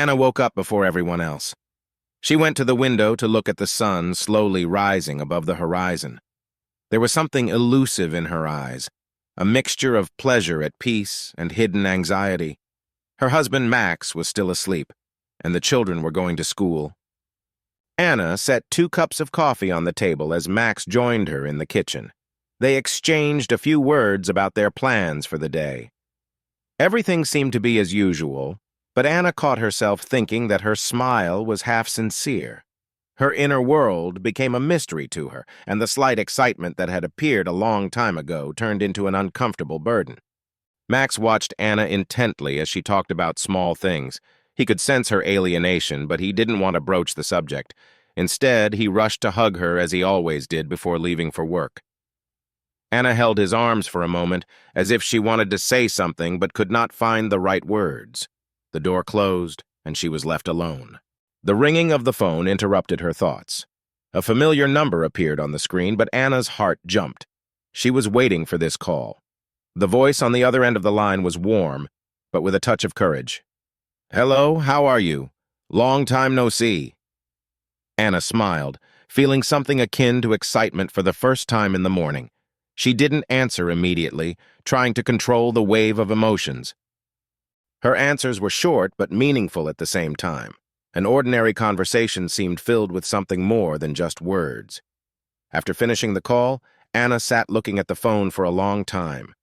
Anna woke up before everyone else. She went to the window to look at the sun slowly rising above the horizon. There was something elusive in her eyes, a mixture of pleasure at peace and hidden anxiety. Her husband Max was still asleep, and the children were going to school. Anna set 2 cups of coffee on the table as Max joined her in the kitchen. They exchanged a few words about their plans for the day. Everything seemed to be as usual, but Anna caught herself thinking that her smile was half sincere. Her inner world became a mystery to her, and the slight excitement that had appeared a long time ago turned into an uncomfortable burden. Max watched Anna intently as she talked about small things. He could sense her alienation, but he didn't want to broach the subject. Instead, he rushed to hug her as he always did before leaving for work. Anna held his arms for a moment, as if she wanted to say something but could not find the right words. The door closed, and she was left alone. The ringing of the phone interrupted her thoughts. A familiar number appeared on the screen, but Anna's heart jumped. She was waiting for this call. The voice on the other end of the line was warm, but with a touch of courage. "Hello, how are you? Long time no see." Anna smiled, feeling something akin to excitement for the first time in the morning. She didn't answer immediately, trying to control the wave of emotions. Her answers were short but meaningful at the same time. An ordinary conversation seemed filled with something more than just words. After finishing the call, Anna sat looking at the phone for a long time.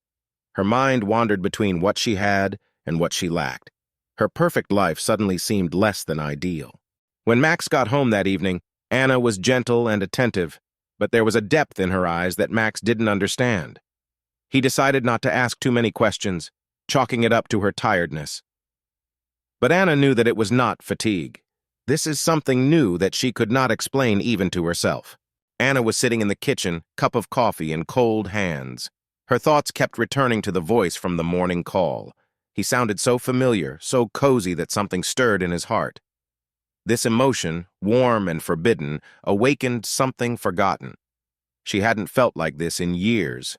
Her mind wandered between what she had and what she lacked. Her perfect life suddenly seemed less than ideal. When Max got home that evening, Anna was gentle and attentive, but there was a depth in her eyes that Max didn't understand. He decided not to ask too many questions, chalking it up to her tiredness. But Anna knew that it was not fatigue. This is something new that she could not explain even to herself. Anna was sitting in the kitchen, cup of coffee in cold hands. Her thoughts kept returning to the voice from the morning call. He sounded so familiar, so cozy that something stirred in his heart. This emotion, warm and forbidden, awakened something forgotten. She hadn't felt like this in years.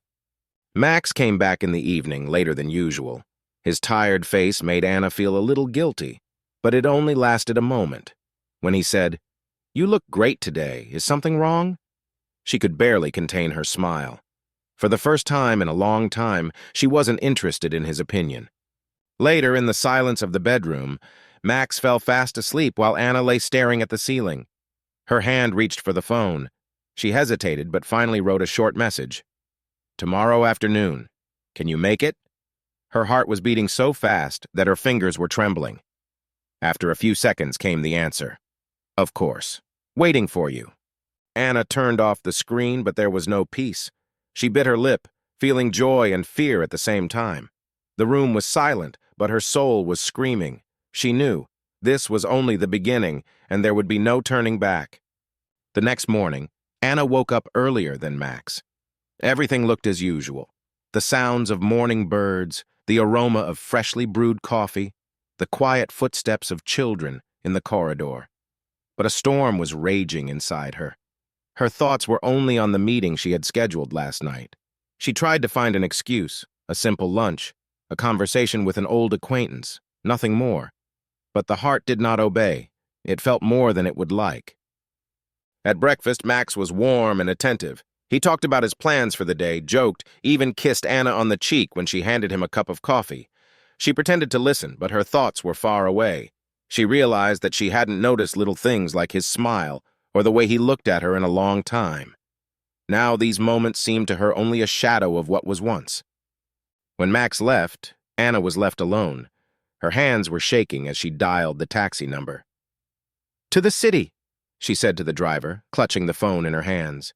Max came back in the evening, later than usual. His tired face made Anna feel a little guilty, but it only lasted a moment. When he said, "You look great today. Is something wrong?" She could barely contain her smile. For the first time in a long time, she wasn't interested in his opinion. Later, in the silence of the bedroom, Max fell fast asleep while Anna lay staring at the ceiling. Her hand reached for the phone. She hesitated, but finally wrote a short message. "Tomorrow afternoon. Can you make it?" Her heart was beating so fast that her fingers were trembling. After a few seconds came the answer. "Of course. Waiting for you." Anna turned off the screen, but there was no peace. She bit her lip, feeling joy and fear at the same time. The room was silent, but her soul was screaming. She knew this was only the beginning, and there would be no turning back. The next morning, Anna woke up earlier than Max. Everything looked as usual. The sounds of morning birds, the aroma of freshly brewed coffee, the quiet footsteps of children in the corridor. But a storm was raging inside her. Her thoughts were only on the meeting she had scheduled last night. She tried to find an excuse, a simple lunch, a conversation with an old acquaintance, nothing more. But the heart did not obey. It felt more than it would like. At breakfast, Max was warm and attentive. He talked about his plans for the day, joked, even kissed Anna on the cheek when she handed him a cup of coffee. She pretended to listen, but her thoughts were far away. She realized that she hadn't noticed little things like his smile or the way he looked at her in a long time. Now these moments seemed to her only a shadow of what was once. When Max left, Anna was left alone. Her hands were shaking as she dialed the taxi number. "To the city," she said to the driver, clutching the phone in her hands.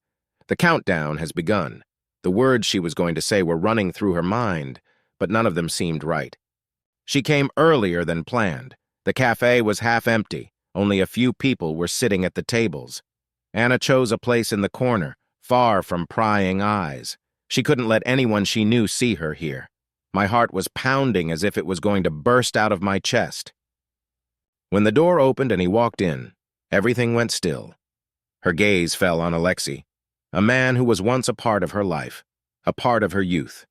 The countdown has begun. The words she was going to say were running through her mind, but none of them seemed right. She came earlier than planned. The cafe was half empty. Only a few people were sitting at the tables. Anna chose a place in the corner, far from prying eyes. She couldn't let anyone she knew see her here. My heart was pounding as if it was going to burst out of my chest. When the door opened and he walked in, everything went still. Her gaze fell on Alexei, a man who was once a part of her life, a part of her youth.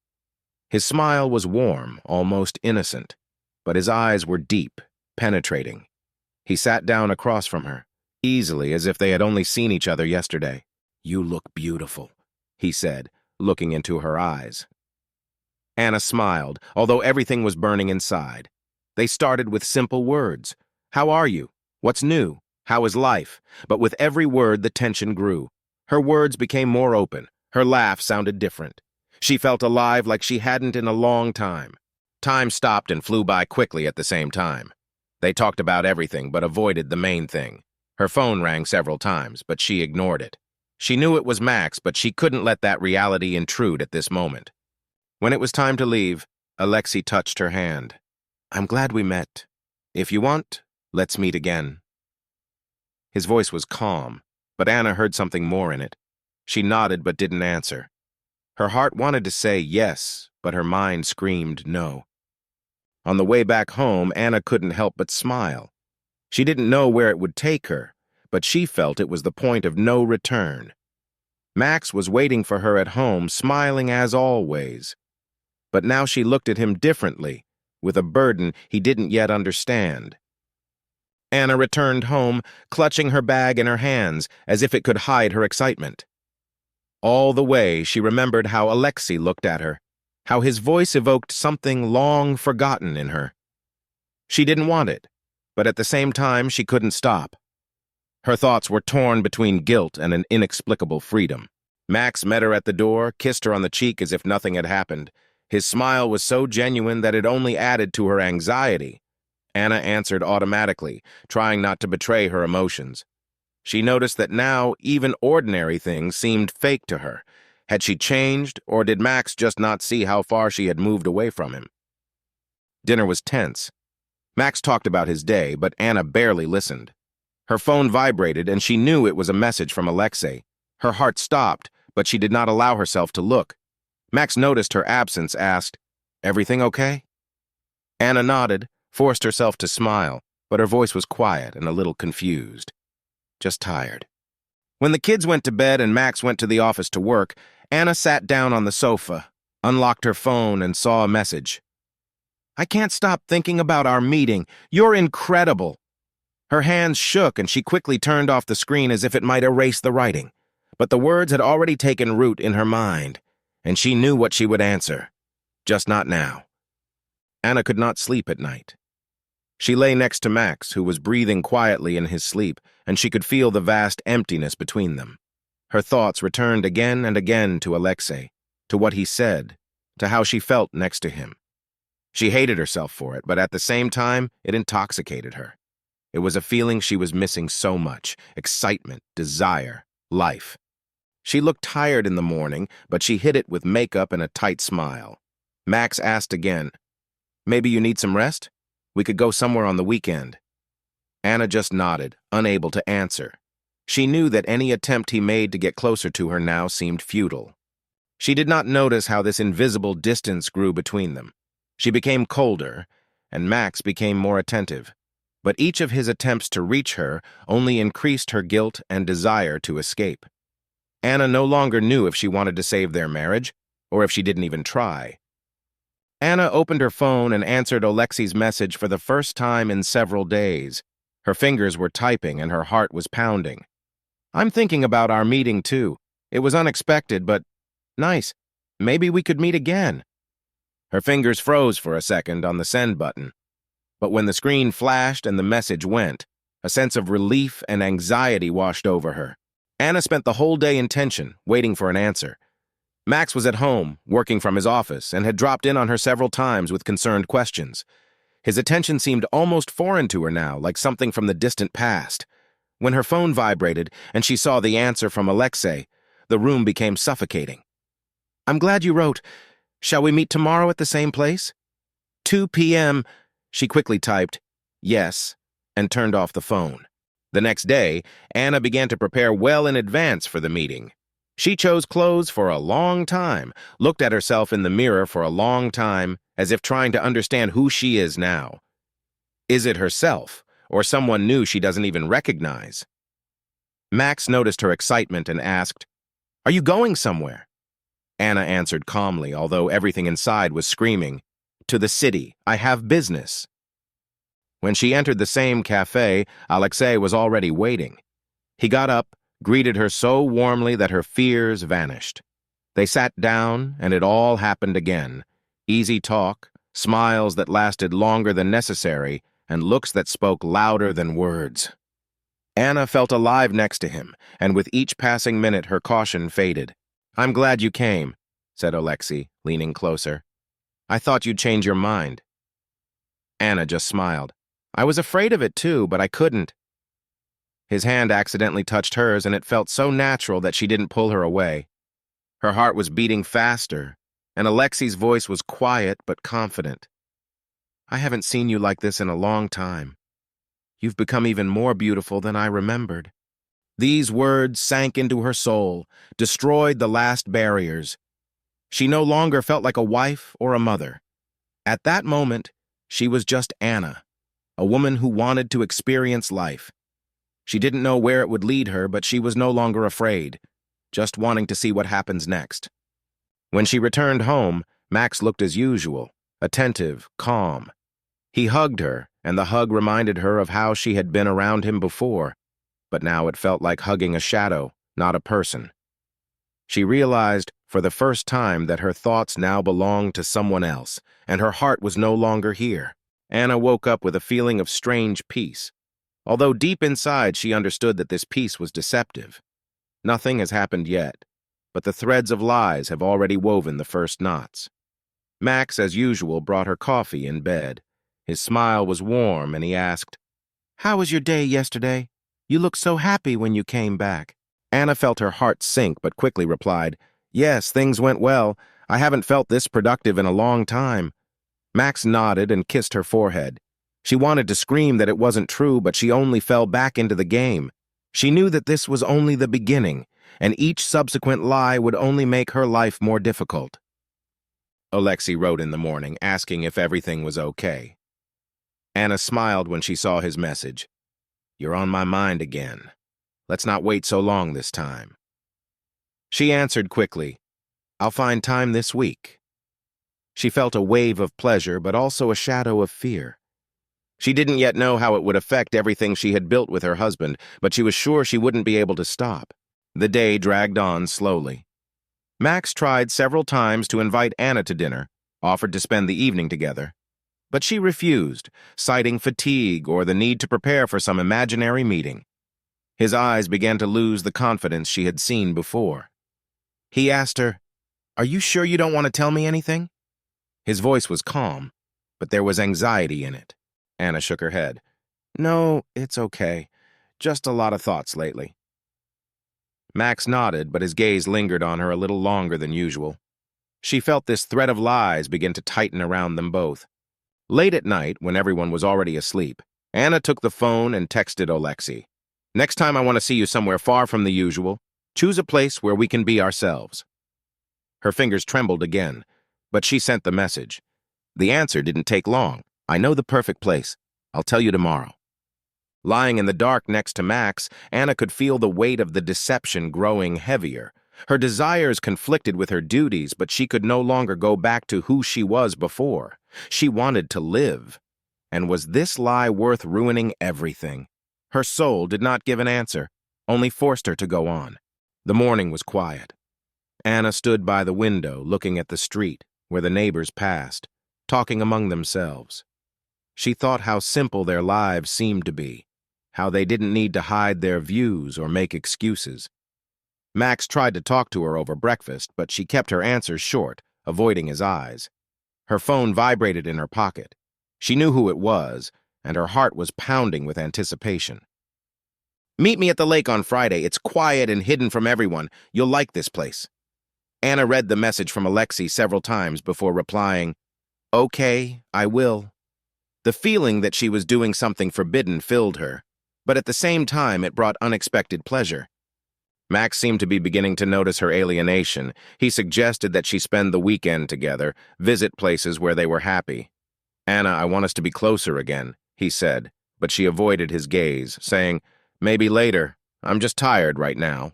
His smile was warm, almost innocent, but his eyes were deep, penetrating. He sat down across from her, easily as if they had only seen each other yesterday. "You look beautiful," he said, looking into her eyes. Anna smiled, although everything was burning inside. They started with simple words. "How are you? What's new? How is life?" But with every word, the tension grew. Her words became more open. Her laugh sounded different. She felt alive like she hadn't in a long time. Time stopped and flew by quickly at the same time. They talked about everything but avoided the main thing. Her phone rang several times, but she ignored it. She knew it was Max, but she couldn't let that reality intrude at this moment. When it was time to leave, Alexei touched her hand. "I'm glad we met. If you want, let's meet again." His voice was calm, but Anna heard something more in it. She nodded but didn't answer. Her heart wanted to say yes, but her mind screamed no. On the way back home, Anna couldn't help but smile. She didn't know where it would take her, but she felt it was the point of no return. Max was waiting for her at home, smiling as always. But now she looked at him differently, with a burden he didn't yet understand. Anna returned home, clutching her bag in her hands, as if it could hide her excitement. All the way, she remembered how Alexei looked at her, how his voice evoked something long forgotten in her. She didn't want it, but at the same time, she couldn't stop. Her thoughts were torn between guilt and an inexplicable freedom. Max met her at the door, kissed her on the cheek as if nothing had happened. His smile was so genuine that it only added to her anxiety. Anna answered automatically, trying not to betray her emotions. She noticed that now even ordinary things seemed fake to her. Had she changed, or did Max just not see how far she had moved away from him? Dinner was tense. Max talked about his day, but Anna barely listened. Her phone vibrated, and she knew it was a message from Alexei. Her heart stopped, but she did not allow herself to look. Max noticed her absence, asked, "Everything okay?" Anna nodded, forced herself to smile, but her voice was quiet and a little confused. "Just tired." When the kids went to bed and Max went to the office to work, Anna sat down on the sofa, unlocked her phone, and saw a message. "I can't stop thinking about our meeting. You're incredible." Her hands shook and she quickly turned off the screen as if it might erase the writing. But the words had already taken root in her mind, and she knew what she would answer. Just not now. Anna could not sleep at night. She lay next to Max, who was breathing quietly in his sleep, and she could feel the vast emptiness between them. Her thoughts returned again and again to Alexei, to what he said, to how she felt next to him. She hated herself for it, but at the same time, it intoxicated her. It was a feeling she was missing so much: excitement, desire, life. She looked tired in the morning, but she hid it with makeup and a tight smile. Max asked again, "Maybe you need some rest? We could go somewhere on the weekend." Anna just nodded, unable to answer. She knew that any attempt he made to get closer to her now seemed futile. She did not notice how this invisible distance grew between them. She became colder, and Max became more attentive. But each of his attempts to reach her only increased her guilt and desire to escape. Anna no longer knew if she wanted to save their marriage, or if she didn't even try. Anna opened her phone and answered Alexei's message for the first time in several days. Her fingers were typing and her heart was pounding. "I'm thinking about our meeting too. It was unexpected, but nice. Maybe we could meet again." Her fingers froze for a second on the send button. But when the screen flashed and the message went, a sense of relief and anxiety washed over her. Anna spent the whole day in tension, waiting for an answer. Max was at home, working from his office, and had dropped in on her several times with concerned questions. His attention seemed almost foreign to her now, like something from the distant past. When her phone vibrated and she saw the answer from Alexei, the room became suffocating. "I'm glad you wrote. Shall we meet tomorrow at the same place?" 2 p.m., she quickly typed, "Yes," and turned off the phone. The next day, Anna began to prepare well in advance for the meeting. She chose clothes for a long time, looked at herself in the mirror for a long time, as if trying to understand who she is now. Is it herself, or someone new she doesn't even recognize? Max noticed her excitement and asked, "Are you going somewhere?" Anna answered calmly, although everything inside was screaming, "To the city. I have business." When she entered the same cafe, Alexei was already waiting. He got up, greeted her so warmly that her fears vanished. They sat down, and it all happened again. Easy talk, smiles that lasted longer than necessary, and looks that spoke louder than words. Anna felt alive next to him, and with each passing minute her caution faded. "I'm glad you came," said Alexei, leaning closer. "I thought you'd change your mind." Anna just smiled. "I was afraid of it too, but I couldn't." His hand accidentally touched hers, and it felt so natural that she didn't pull her away. Her heart was beating faster, and Alexei's voice was quiet but confident. "I haven't seen you like this in a long time. You've become even more beautiful than I remembered." These words sank into her soul, destroyed the last barriers. She no longer felt like a wife or a mother. At that moment, she was just Anna, a woman who wanted to experience life. She didn't know where it would lead her, but she was no longer afraid, just wanting to see what happens next. When she returned home, Max looked as usual, attentive, calm. He hugged her, and the hug reminded her of how she had been around him before, but now it felt like hugging a shadow, not a person. She realized for the first time that her thoughts now belonged to someone else, and her heart was no longer here. Anna woke up with a feeling of strange peace, although deep inside she understood that this peace was deceptive. Nothing has happened yet, but the threads of lies have already woven the first knots. Max, as usual, brought her coffee in bed. His smile was warm, and he asked, "How was your day yesterday? You looked so happy when you came back." Anna felt her heart sink, but quickly replied, "Yes, things went well. I haven't felt this productive in a long time." Max nodded and kissed her forehead. She wanted to scream that it wasn't true, but she only fell back into the game. She knew that this was only the beginning, and each subsequent lie would only make her life more difficult. Alexei wrote in the morning, asking if everything was okay. Anna smiled when she saw his message. "You're on my mind again. Let's not wait so long this time." She answered quickly, "I'll find time this week." She felt a wave of pleasure, but also a shadow of fear. She didn't yet know how it would affect everything she had built with her husband, but she was sure she wouldn't be able to stop. The day dragged on slowly. Max tried several times to invite Anna to dinner, offered to spend the evening together. But she refused, citing fatigue or the need to prepare for some imaginary meeting. His eyes began to lose the confidence she had seen before. He asked her, "Are you sure you don't want to tell me anything?" His voice was calm, but there was anxiety in it. Anna shook her head. "No, it's okay. Just a lot of thoughts lately." Max nodded, but his gaze lingered on her a little longer than usual. She felt this thread of lies begin to tighten around them both. Late at night, when everyone was already asleep, Anna took the phone and texted Alexei. "Next time I want to see you somewhere far from the usual. Choose a place where we can be ourselves." Her fingers trembled again, but she sent the message. The answer didn't take long. "I know the perfect place. I'll tell you tomorrow." Lying in the dark next to Max, Anna could feel the weight of the deception growing heavier. Her desires conflicted with her duties, but she could no longer go back to who she was before. She wanted to live. And was this lie worth ruining everything? Her soul did not give an answer, only forced her to go on. The morning was quiet. Anna stood by the window, looking at the street, where the neighbors passed, talking among themselves. She thought how simple their lives seemed to be, how they didn't need to hide their views or make excuses. Max tried to talk to her over breakfast, but she kept her answers short, avoiding his eyes. Her phone vibrated in her pocket. She knew who it was, and her heart was pounding with anticipation. "Meet me at the lake on Friday. It's quiet and hidden from everyone. You'll like this place." Anna read the message from Alexei several times before replying, "Okay, I will." The feeling that she was doing something forbidden filled her, but at the same time it brought unexpected pleasure. Max seemed to be beginning to notice her alienation. He suggested that she spend the weekend together, visit places where they were happy. "Anna, I want us to be closer again," he said, but she avoided his gaze, saying, "Maybe later. I'm just tired right now."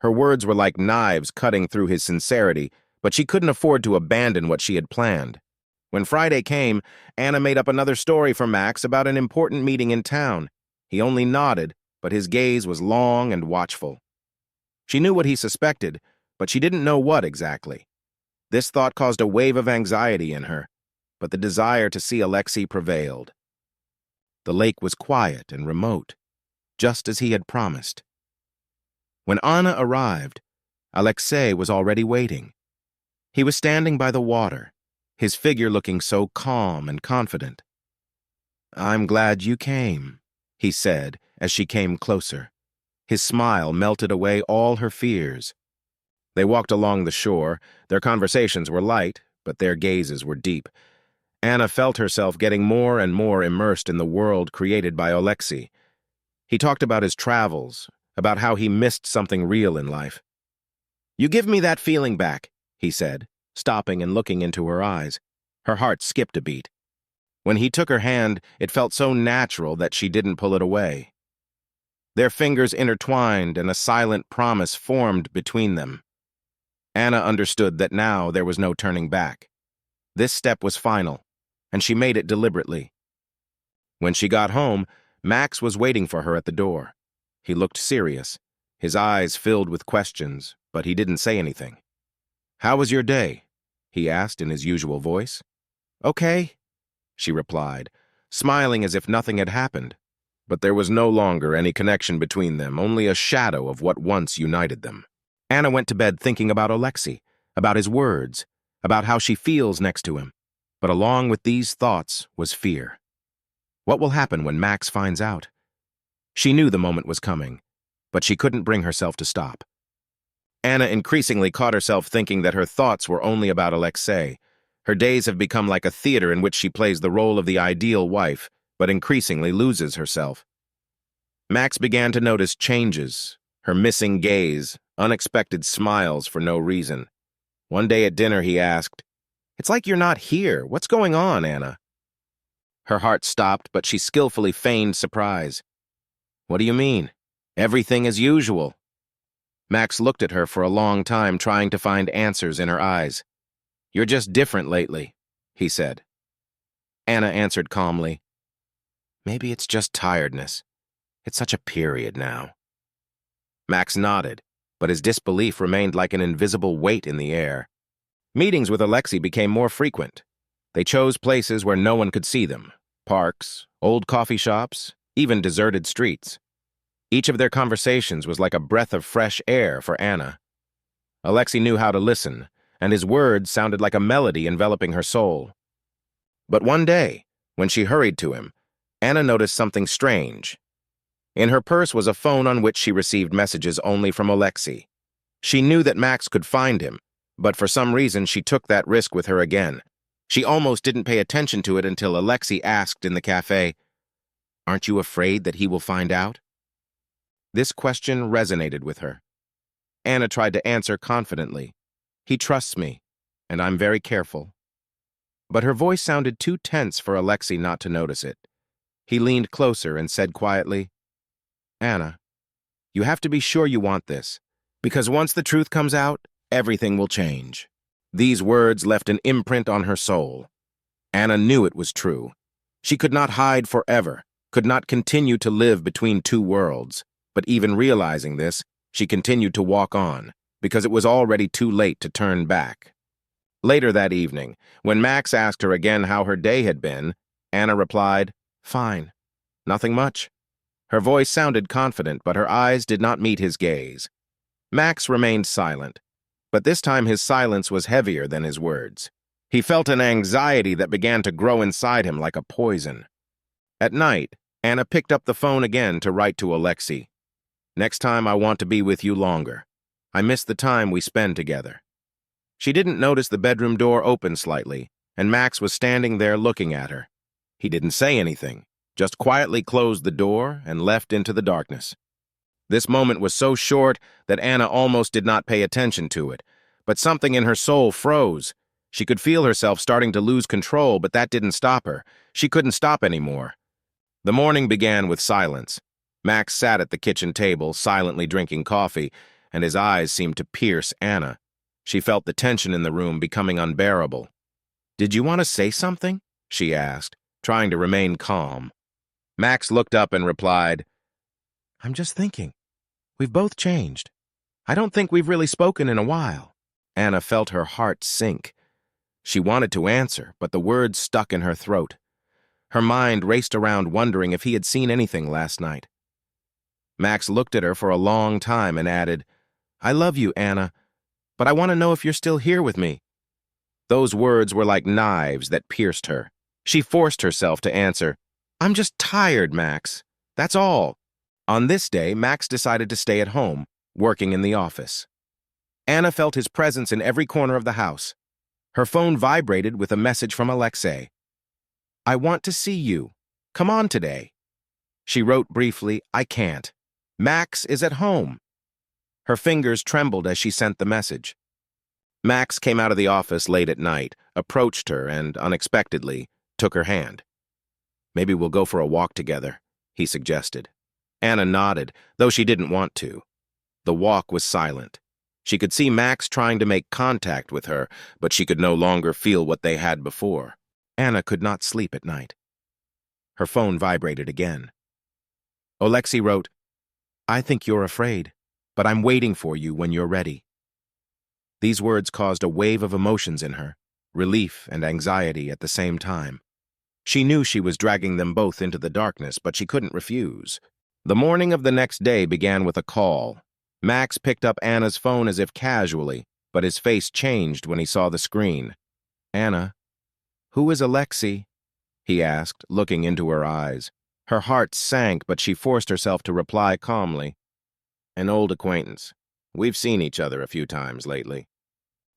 Her words were like knives cutting through his sincerity, but she couldn't afford to abandon what she had planned. When Friday came, Anna made up another story for Max about an important meeting in town. He only nodded, but his gaze was long and watchful. She knew what he suspected, but she didn't know what exactly. This thought caused a wave of anxiety in her, but the desire to see Alexei prevailed. The lake was quiet and remote, just as he had promised. When Anna arrived, Alexei was already waiting. He was standing by the water, his figure looking so calm and confident. "I'm glad you came," he said as she came closer. His smile melted away all her fears. They walked along the shore. Their conversations were light, but their gazes were deep. Anna felt herself getting more and more immersed in the world created by Alexei. He talked about his travels, about how he missed something real in life. "You give me that feeling back," he said, stopping and looking into her eyes. Her heart skipped a beat. When he took her hand, it felt so natural that she didn't pull it away. Their fingers intertwined and a silent promise formed between them. Anna understood that now there was no turning back. This step was final, and she made it deliberately. When she got home, Max was waiting for her at the door. He looked serious, his eyes filled with questions, but he didn't say anything. "How was your day?" he asked in his usual voice. "Okay," she replied, smiling as if nothing had happened. But there was no longer any connection between them, only a shadow of what once united them. Anna went to bed thinking about Alexei, about his words, about how she feels next to him. But along with these thoughts was fear. What will happen when Max finds out? She knew the moment was coming, but she couldn't bring herself to stop. Anna increasingly caught herself thinking that her thoughts were only about Alexei. Her days have become like a theater in which she plays the role of the ideal wife, but increasingly loses herself. Max began to notice changes, her missing gaze, unexpected smiles for no reason. One day at dinner he asked, "It's like you're not here. What's going on, Anna?" Her heart stopped, but she skillfully feigned surprise. "What do you mean? Everything as usual." Max looked at her for a long time, trying to find answers in her eyes. "You're just different lately," he said. Anna answered calmly, "Maybe it's just tiredness. It's such a period now." Max nodded, but his disbelief remained like an invisible weight in the air. Meetings with Alexei became more frequent. They chose places where no one could see them: parks, old coffee shops, even deserted streets. Each of their conversations was like a breath of fresh air for Anna. Alexei knew how to listen, and his words sounded like a melody enveloping her soul. But one day, when she hurried to him, Anna noticed something strange. In her purse was a phone on which she received messages only from Alexei. She knew that Max could find him, but for some reason she took that risk with her again. She almost didn't pay attention to it until Alexei asked in the cafe, "Aren't you afraid that he will find out?" This question resonated with her. Anna tried to answer confidently, "He trusts me, and I'm very careful." But her voice sounded too tense for Alexei not to notice it. He leaned closer and said quietly, "Anna, you have to be sure you want this, because once the truth comes out, everything will change." These words left an imprint on her soul. Anna knew it was true. She could not hide forever, could not continue to live between two worlds. But even realizing this, she continued to walk on, because it was already too late to turn back. Later that evening, when Max asked her again how her day had been, Anna replied, "Fine. Nothing much." Her voice sounded confident, but her eyes did not meet his gaze. Max remained silent, but this time his silence was heavier than his words. He felt an anxiety that began to grow inside him like a poison. At night, Anna picked up the phone again to write to Alexei. "Next time I want to be with you longer. I miss the time we spend together." She didn't notice the bedroom door open slightly, and Max was standing there looking at her. He didn't say anything, just quietly closed the door and left into the darkness. This moment was so short that Anna almost did not pay attention to it, but something in her soul froze. She could feel herself starting to lose control, but that didn't stop her. She couldn't stop anymore. The morning began with silence. Max sat at the kitchen table, silently drinking coffee, and his eyes seemed to pierce Anna. She felt the tension in the room becoming unbearable. "Did you want to say something?" she asked, trying to remain calm. Max looked up and replied, "I'm just thinking. We've both changed. I don't think we've really spoken in a while." Anna felt her heart sink. She wanted to answer, but the words stuck in her throat. Her mind raced around wondering if he had seen anything last night. Max looked at her for a long time and added, "I love you, Anna, but I want to know if you're still here with me." Those words were like knives that pierced her. She forced herself to answer, "I'm just tired, Max. That's all." On this day, Max decided to stay at home, working in the office. Anna felt his presence in every corner of the house. Her phone vibrated with a message from Alexei. "I want to see you. Come on today." She wrote briefly, "I can't. Max is at home." Her fingers trembled as she sent the message. Max came out of the office late at night, approached her, and, unexpectedly, took her hand. "Maybe we'll go for a walk together," he suggested. Anna nodded, though she didn't want to. The walk was silent. She could see Max trying to make contact with her, but she could no longer feel what they had before. Anna could not sleep at night. Her phone vibrated again. Alexei wrote, "I think you're afraid, but I'm waiting for you when you're ready." These words caused a wave of emotions in her, relief and anxiety at the same time. She knew she was dragging them both into the darkness, but she couldn't refuse. The morning of the next day began with a call. Max picked up Anna's phone as if casually, but his face changed when he saw the screen. "Anna, who is Alexei?" he asked, looking into her eyes. Her heart sank, but she forced herself to reply calmly. "An old acquaintance. We've seen each other a few times lately."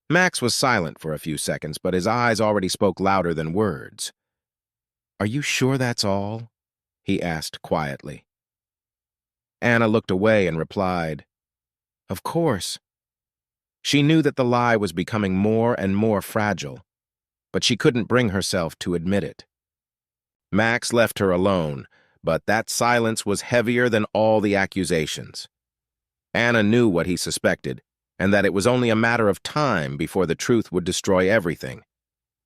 Max was silent for a few seconds, but his eyes already spoke louder than words. "Are you sure that's all?" he asked quietly. Anna looked away and replied, "Of course." She knew that the lie was becoming more and more fragile, but she couldn't bring herself to admit it. Max left her alone, but that silence was heavier than all the accusations. Anna knew what he suspected, and that it was only a matter of time before the truth would destroy everything.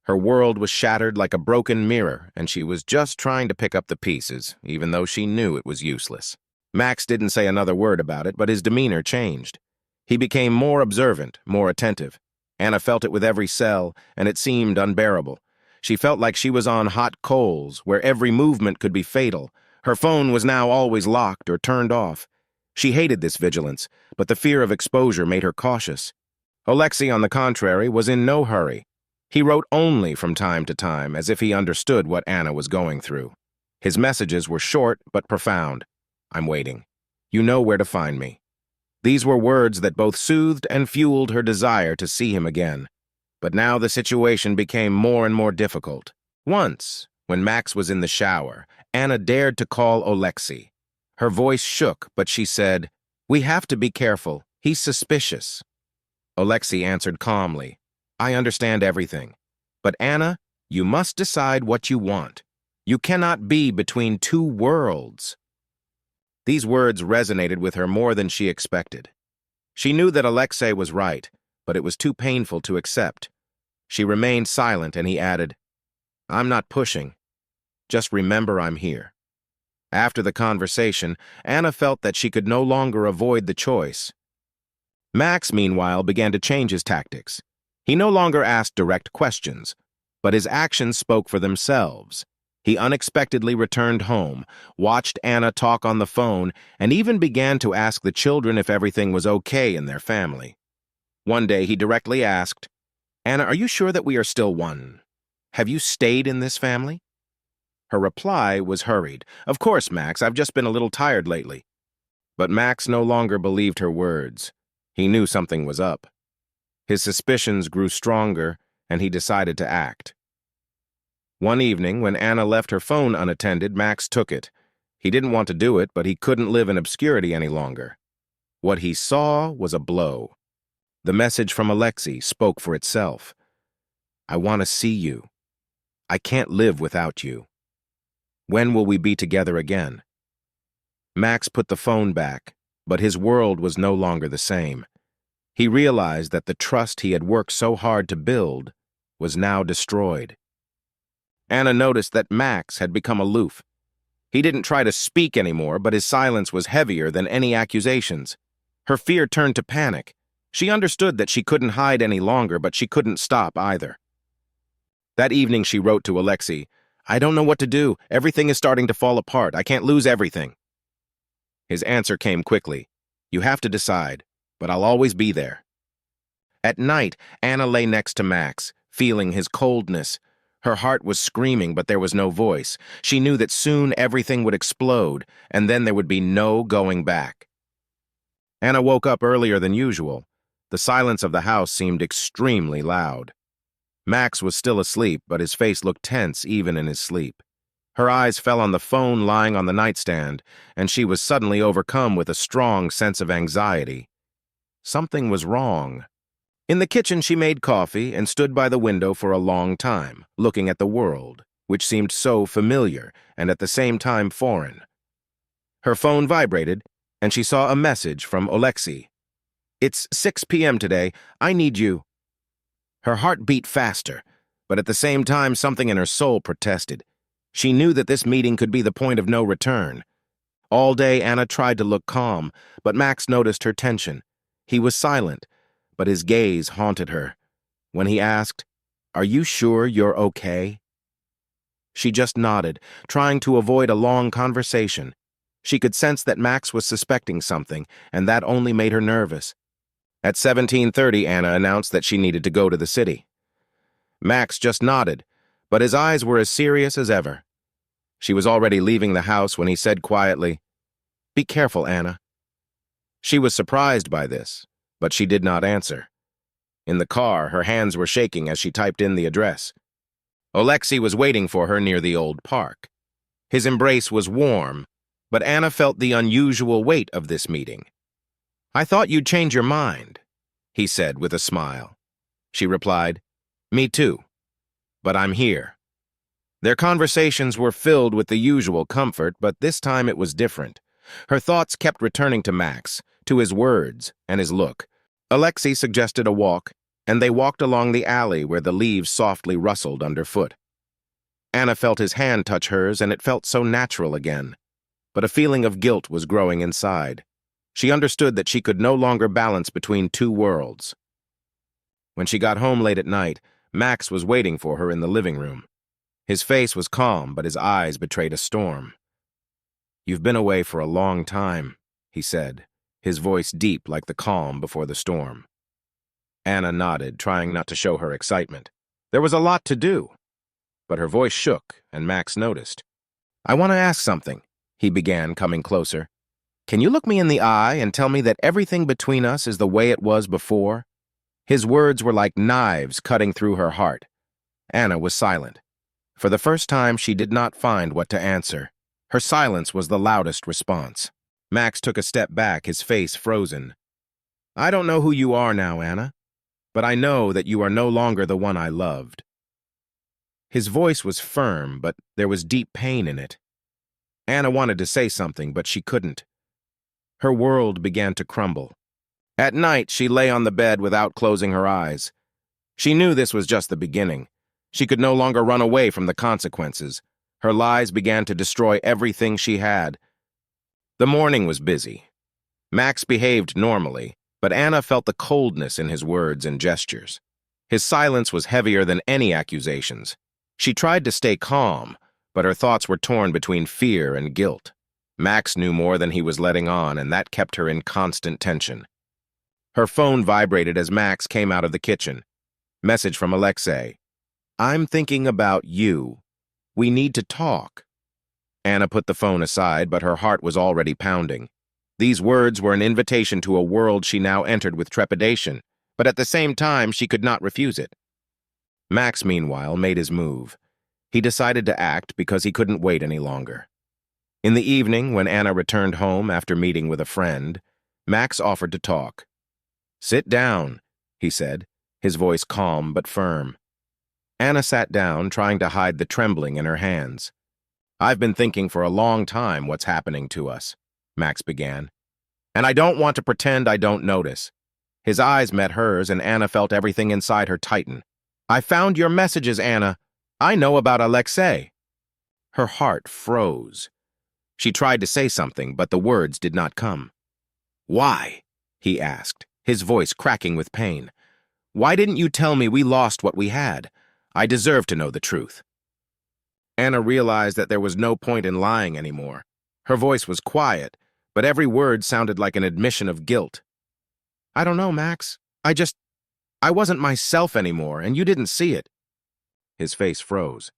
Her world was shattered like a broken mirror, and she was just trying to pick up the pieces, even though she knew it was useless. Max didn't say another word about it, but his demeanor changed. He became more observant, more attentive. Anna felt it with every cell, and it seemed unbearable. She felt like she was on hot coals, where every movement could be fatal. Her phone was now always locked or turned off. She hated this vigilance, but the fear of exposure made her cautious. Alexei, on the contrary, was in no hurry. He wrote only from time to time, as if he understood what Anna was going through. His messages were short but profound. "I'm waiting. You know where to find me." These were words that both soothed and fueled her desire to see him again. But now the situation became more and more difficult. Once, when Max was in the shower, Anna dared to call Alexei. Her voice shook, but she said, "We have to be careful. He's suspicious." Alexei answered calmly, "I understand everything. But Anna, you must decide what you want. You cannot be between two worlds." These words resonated with her more than she expected. She knew that Alexei was right, but it was too painful to accept. She remained silent, and he added, "I'm not pushing. Just remember I'm here." After the conversation, Anna felt that she could no longer avoid the choice. Max, meanwhile, began to change his tactics. He no longer asked direct questions, but his actions spoke for themselves. He unexpectedly returned home, watched Anna talk on the phone, and even began to ask the children if everything was okay in their family. One day he directly asked, "Anna, are you sure that we are still one? Have you stayed in this family?" Her reply was hurried. "Of course, Max, I've just been a little tired lately." But Max no longer believed her words. He knew something was up. His suspicions grew stronger, and he decided to act. One evening, when Anna left her phone unattended, Max took it. He didn't want to do it, but he couldn't live in obscurity any longer. What he saw was a blow. The message from Alexei spoke for itself. "I want to see you. I can't live without you. When will we be together again?" Max put the phone back, but his world was no longer the same. He realized that the trust he had worked so hard to build was now destroyed. Anna noticed that Max had become aloof. He didn't try to speak anymore, but his silence was heavier than any accusations. Her fear turned to panic. She understood that she couldn't hide any longer, but she couldn't stop either. That evening she wrote to Alexei, "I don't know what to do. Everything is starting to fall apart. I can't lose everything." His answer came quickly. "You have to decide, but I'll always be there." At night, Anna lay next to Max, feeling his coldness. Her heart was screaming, but there was no voice. She knew that soon everything would explode, and then there would be no going back. Anna woke up earlier than usual. The silence of the house seemed extremely loud. Max was still asleep, but his face looked tense even in his sleep. Her eyes fell on the phone lying on the nightstand, and she was suddenly overcome with a strong sense of anxiety. Something was wrong. In the kitchen, she made coffee and stood by the window for a long time, looking at the world, which seemed so familiar and at the same time foreign. Her phone vibrated, and she saw a message from Alexei. "It's 6 p.m. today. I need you." Her heart beat faster, but at the same time something in her soul protested. She knew that this meeting could be the point of no return. All day Anna tried to look calm, but Max noticed her tension. He was silent, but his gaze haunted her. When he asked, "Are you sure you're okay?" She just nodded, trying to avoid a long conversation. She could sense that Max was suspecting something, and that only made her nervous. At 17:30, Anna announced that she needed to go to the city. Max just nodded, but his eyes were as serious as ever. She was already leaving the house when he said quietly, "Be careful, Anna." She was surprised by this, but she did not answer. In the car, her hands were shaking as she typed in the address. Alexei was waiting for her near the old park. His embrace was warm, but Anna felt the unusual weight of this meeting. "I thought you'd change your mind," he said with a smile. She replied, "Me too, but I'm here." Their conversations were filled with the usual comfort, but this time it was different. Her thoughts kept returning to Max, to his words and his look. Alexei suggested a walk, and they walked along the alley where the leaves softly rustled underfoot. Anna felt his hand touch hers, and it felt so natural again. But a feeling of guilt was growing inside. She understood that she could no longer balance between two worlds. When she got home late at night, Max was waiting for her in the living room. His face was calm, but his eyes betrayed a storm. "You've been away for a long time," he said, his voice deep like the calm before the storm. Anna nodded, trying not to show her excitement. There was a lot to do. But her voice shook, and Max noticed. "I want to ask something," he began, coming closer. "Can you look me in the eye and tell me that everything between us is the way it was before?" His words were like knives cutting through her heart. Anna was silent. For the first time, she did not find what to answer. Her silence was the loudest response. Max took a step back, his face frozen. "I don't know who you are now, Anna, but I know that you are no longer the one I loved." His voice was firm, but there was deep pain in it. Anna wanted to say something, but she couldn't. Her world began to crumble. At night, she lay on the bed without closing her eyes. She knew this was just the beginning. She could no longer run away from the consequences. Her lies began to destroy everything she had. The morning was busy. Max behaved normally, but Anna felt the coldness in his words and gestures. His silence was heavier than any accusations. She tried to stay calm, but her thoughts were torn between fear and guilt. Max knew more than he was letting on, and that kept her in constant tension. Her phone vibrated as Max came out of the kitchen. Message from Alexei. "I'm thinking about you. We need to talk." Anna put the phone aside, but her heart was already pounding. These words were an invitation to a world she now entered with trepidation, but at the same time she could not refuse it. Max, meanwhile, made his move. He decided to act because he couldn't wait any longer. In the evening, when Anna returned home after meeting with a friend, Max offered to talk. "Sit down," he said, his voice calm but firm. Anna sat down, trying to hide the trembling in her hands. "I've been thinking for a long time what's happening to us," Max began. "And I don't want to pretend I don't notice." His eyes met hers, and Anna felt everything inside her tighten. I found your messages, Anna. I know about Alexei. Her heart froze. She tried to say something, but the words did not come. Why? He asked, his voice cracking with pain. Why didn't you tell me we lost what we had? I deserve to know the truth. Anna realized that there was no point in lying anymore. Her voice was quiet, but every word sounded like an admission of guilt. I don't know, Max. I wasn't myself anymore, and you didn't see it. His face froze.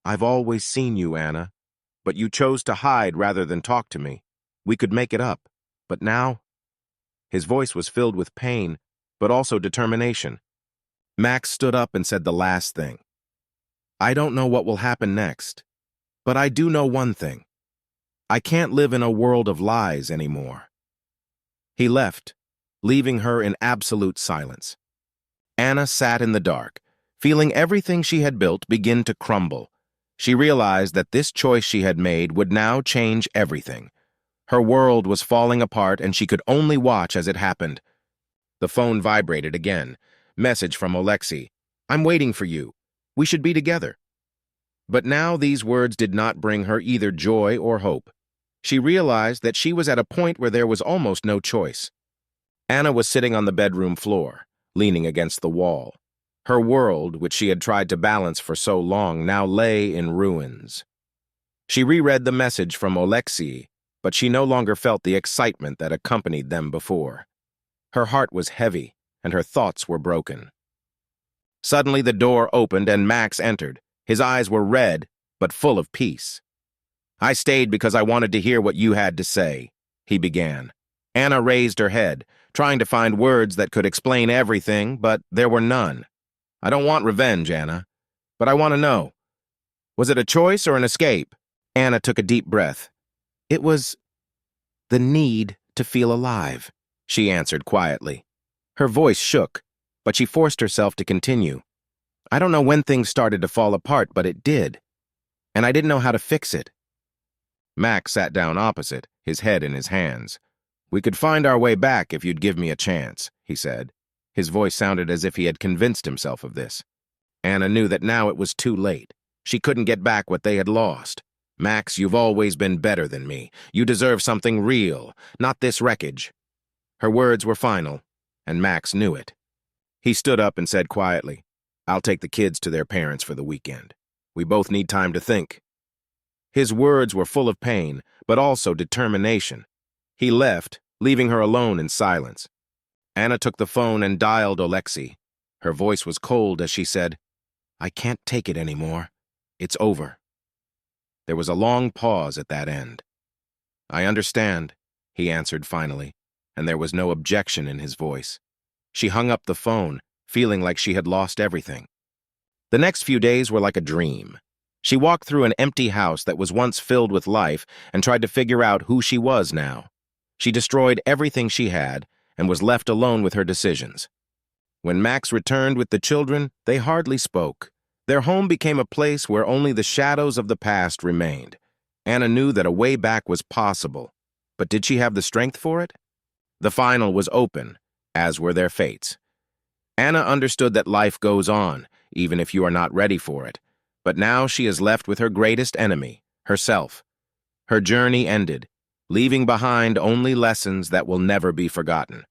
I've always seen you, Anna, but you chose to hide rather than talk to me. We could make it up, but now... His voice was filled with pain, but also determination. Max stood up and said the last thing. I don't know what will happen next, but I do know one thing. I can't live in a world of lies anymore. He left, leaving her in absolute silence. Anna sat in the dark, feeling everything she had built begin to crumble. She realized that this choice she had made would now change everything. Her world was falling apart and she could only watch as it happened. The phone vibrated again. Message from Alexei. I'm waiting for you. We should be together. But now these words did not bring her either joy or hope. She realized that she was at a point where there was almost no choice. Anna was sitting on the bedroom floor, leaning against the wall. Her world, which she had tried to balance for so long, now lay in ruins. She reread the message from Alexei, but she no longer felt the excitement that accompanied them before. Her heart was heavy, and her thoughts were broken. Suddenly the door opened and Max entered. His eyes were red, but full of peace. I stayed because I wanted to hear what you had to say, he began. Anna raised her head, trying to find words that could explain everything, but there were none. I don't want revenge, Anna, but I want to know. Was it a choice or an escape? Anna took a deep breath. It was the need to feel alive, she answered quietly. Her voice shook, but she forced herself to continue. I don't know when things started to fall apart, but it did. And I didn't know how to fix it. Max sat down opposite, his head in his hands. We could find our way back if you'd give me a chance, he said. His voice sounded as if he had convinced himself of this. Anna knew that now it was too late. She couldn't get back what they had lost. Max, you've always been better than me. You deserve something real, not this wreckage. Her words were final, and Max knew it. He stood up and said quietly, I'll take the kids to their parents for the weekend. We both need time to think. His words were full of pain, but also determination. He left, leaving her alone in silence. Anna took the phone and dialed Alexei. Her voice was cold as she said, I can't take it anymore. It's over. There was a long pause at that end. I understand, he answered finally, and there was no objection in his voice. She hung up the phone, feeling like she had lost everything. The next few days were like a dream. She walked through an empty house that was once filled with life and tried to figure out who she was now. She destroyed everything she had and was left alone with her decisions. When Max returned with the children, they hardly spoke. Their home became a place where only the shadows of the past remained. Anna knew that a way back was possible, but did she have the strength for it? The final was open, as were their fates. Anna understood that life goes on, even if you are not ready for it. But now she is left with her greatest enemy, herself. Her journey ended, leaving behind only lessons that will never be forgotten.